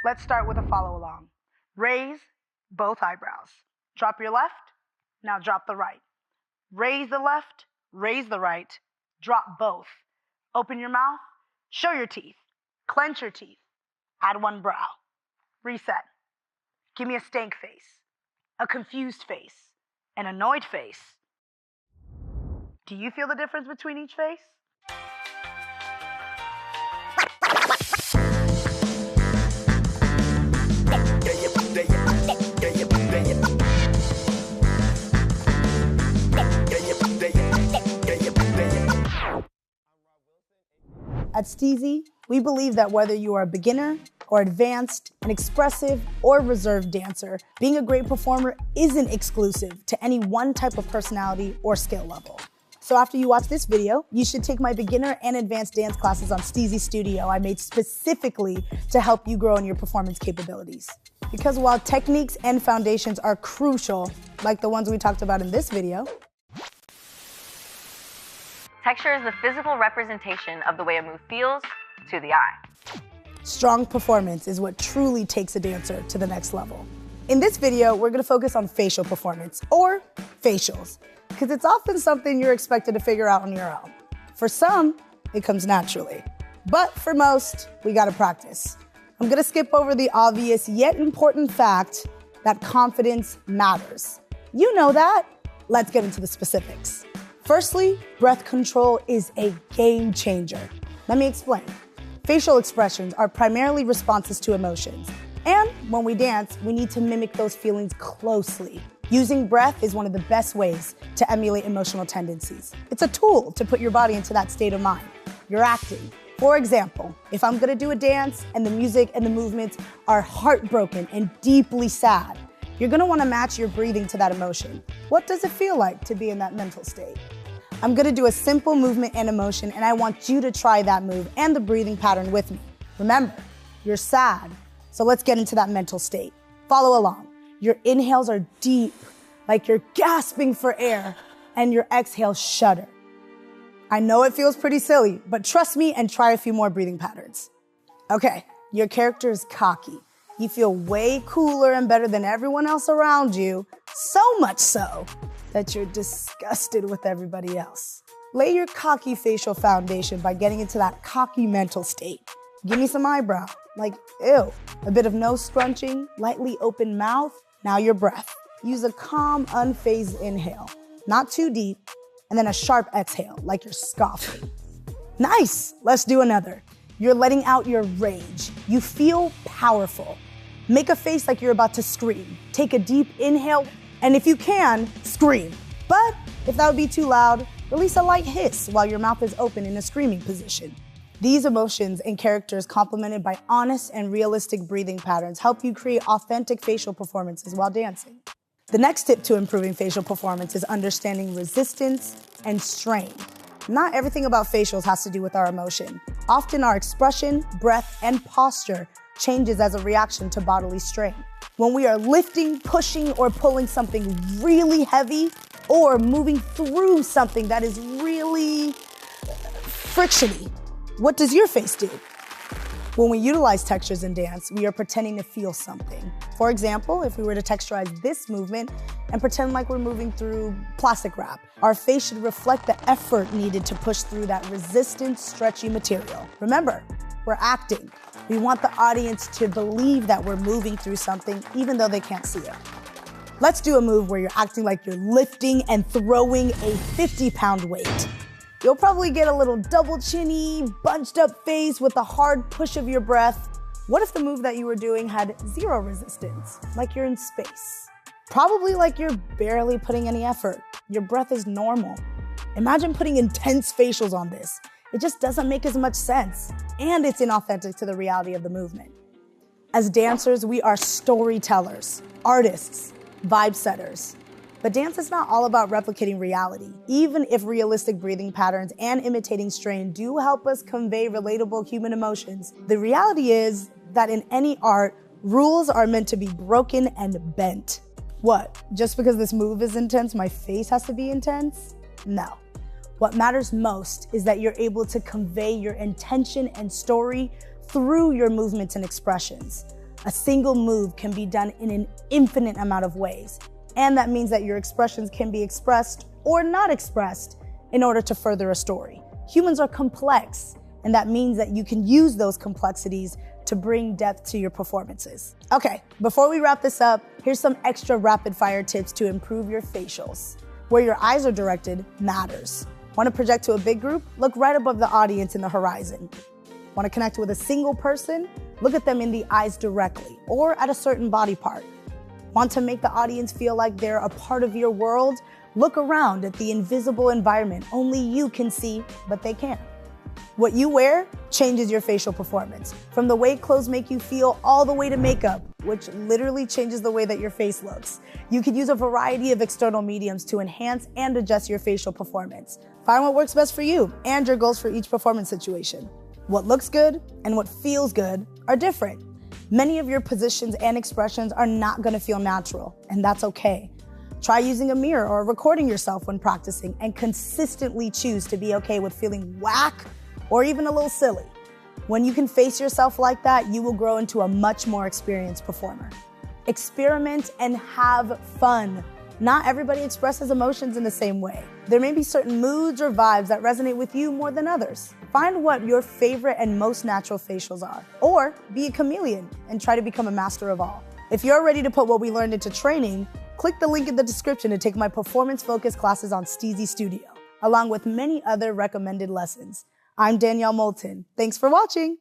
Let's start with a follow along. Raise both eyebrows. Drop your left, now drop the right. Raise the left, raise the right, drop both. Open your mouth, show your teeth, clench your teeth, add one brow. Reset. Give me a stank face, a confused face, an annoyed face. Do you feel the difference between each face? At Steezy, we believe that whether you are a beginner or advanced, an expressive or reserved dancer, being a great performer isn't exclusive to any one type of personality or skill level. So after you watch this video, you should take my beginner and advanced dance classes on Steezy Studio I made specifically to help you grow in your performance capabilities. Because while techniques and foundations are crucial, like the ones we talked about in this video, texture is the physical representation of the way a move feels to the eye. strong performance is what truly takes a dancer to the next level. In this video, we're gonna focus on facial performance, or facials, because it's often something you're expected to figure out on your own. For some, it comes naturally, but for most, we gotta practice. I'm gonna skip over the obvious yet important fact that confidence matters. You know that. Let's get into the specifics. Firstly, breath control is a game changer. Let me explain. Facial expressions are primarily responses to emotions. And when we dance, we need to mimic those feelings closely. Using breath is one of the best ways to emulate emotional tendencies. It's a tool to put your body into that state of mind. You're acting. For example, if I'm gonna do a dance and the music and the movements are heartbroken and deeply sad, you're gonna wanna match your breathing to that emotion. What does it feel like to be in that mental state? I'm gonna do a simple movement and emotion, and I want you to try that move and the breathing pattern with me. Remember, you're sad, so let's get into that mental state. Follow along. Your inhales are deep, like you're gasping for air, and your exhales shudder. I know it feels pretty silly, but trust me and try a few more breathing patterns. Okay, your character is cocky. You feel way cooler and better than everyone else around you, so much so that you're disgusted with everybody else. Lay your cocky facial foundation by getting into that cocky mental state. Give me some eyebrow, like ew. A bit of nose scrunching, lightly open mouth. Now your breath. Use a calm, unfazed inhale, not too deep, and then a sharp exhale, like you're scoffing. Nice, let's do another. You're letting out your rage. You feel powerful. Make a face like you're about to scream. Take a deep inhale, and if you can, scream. But if that would be too loud, release a light hiss while your mouth is open in a screaming position. These emotions and characters complemented by honest and realistic breathing patterns help you create authentic facial performances while dancing. The next tip to improving facial performance is understanding resistance and strain. Not everything about facials has to do with our emotion. Often our expression, breath, and posture changes as a reaction to bodily strain. When we are lifting, pushing, or pulling something really heavy, or moving through something that is really frictiony, what does your face do? When we utilize textures in dance, we are pretending to feel something. For example, if we were to texturize this movement and pretend like we're moving through plastic wrap, our face should reflect the effort needed to push through that resistant, stretchy material. Remember, we're acting. We want the audience to believe that we're moving through something even though they can't see it. Let's do a move where you're acting like you're lifting and throwing a 50-pound weight. You'll probably get a little double chinny, bunched up face with a hard push of your breath. What if the move that you were doing had zero resistance, like you're in space? Probably like you're barely putting any effort. Your breath is normal. Imagine putting intense facials on this. It just doesn't make as much sense, and it's inauthentic to the reality of the movement. As dancers, we are storytellers, artists, vibe setters. But dance is not all about replicating reality. Even if realistic breathing patterns and imitating strain do help us convey relatable human emotions, the reality is that in any art, rules are meant to be broken and bent. What, just because this move is intense, my face has to be intense? No. What matters most is that you're able to convey your intention and story through your movements and expressions. A single move can be done in an infinite amount of ways. And that means that your expressions can be expressed or not expressed in order to further a story. Humans are complex, and that means that you can use those complexities to bring depth to your performances. Okay, before we wrap this up, here's some extra rapid fire tips to improve your facials. Where your eyes are directed matters. Want to project to a big group? Look right above the audience in the horizon. Want to connect with a single person? Look at them in the eyes directly or at a certain body part. Want to make the audience feel like they're a part of your world? Look around at the invisible environment only you can see, but they can't. What you wear changes your facial performance, from the way clothes make you feel all the way to makeup, which literally changes the way that your face looks. You can use a variety of external mediums to enhance and adjust your facial performance. Find what works best for you and your goals for each performance situation. What looks good and what feels good are different. Many of your positions and expressions are not going to feel natural, and that's okay. Try using a mirror or recording yourself when practicing, and consistently choose to be okay with feeling whack or even a little silly. When you can face yourself like that, you will grow into a much more experienced performer. Experiment and have fun. Not everybody expresses emotions in the same way. There may be certain moods or vibes that resonate with you more than others. Find what your favorite and most natural facials are, or be a chameleon and try to become a master of all. If you're ready to put what we learned into training, click the link in the description to take my performance-focused classes on Steezy Studio, along with many other recommended lessons. I'm Danielle Moulton. Thanks for watching.